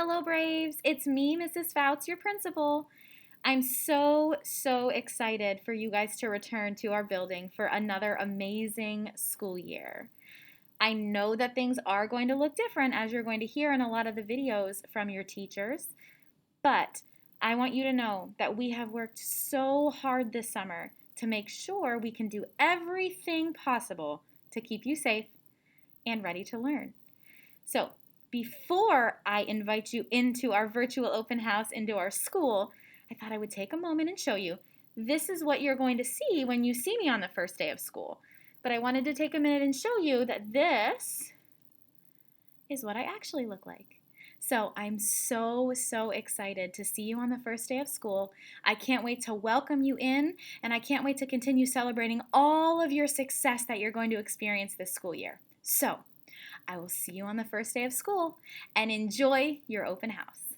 Hello, Braves. It's me, Mrs. FOUTZ, your principal. I'm so excited for you guys to return to our building for another amazing school year. I know that things are going to look different as you're going to hear in a lot of the videos from your teachers, but I want you to know that we have worked so hard this summer to make sure we can do everything possible to keep you safe and ready to learn. So, before I invite you into our virtual open house into our school, I thought I would take a moment and show you. This is what you're going to see when you see me on the first day of school. But I wanted to take a minute and show you that this is what I actually look like. So I'm so excited to see you on the first day of school. I can't wait to welcome you in, and I can't wait to continue celebrating all of your success that you're going to experience this school year. So I will see you on the first day of school, and enjoy your open house.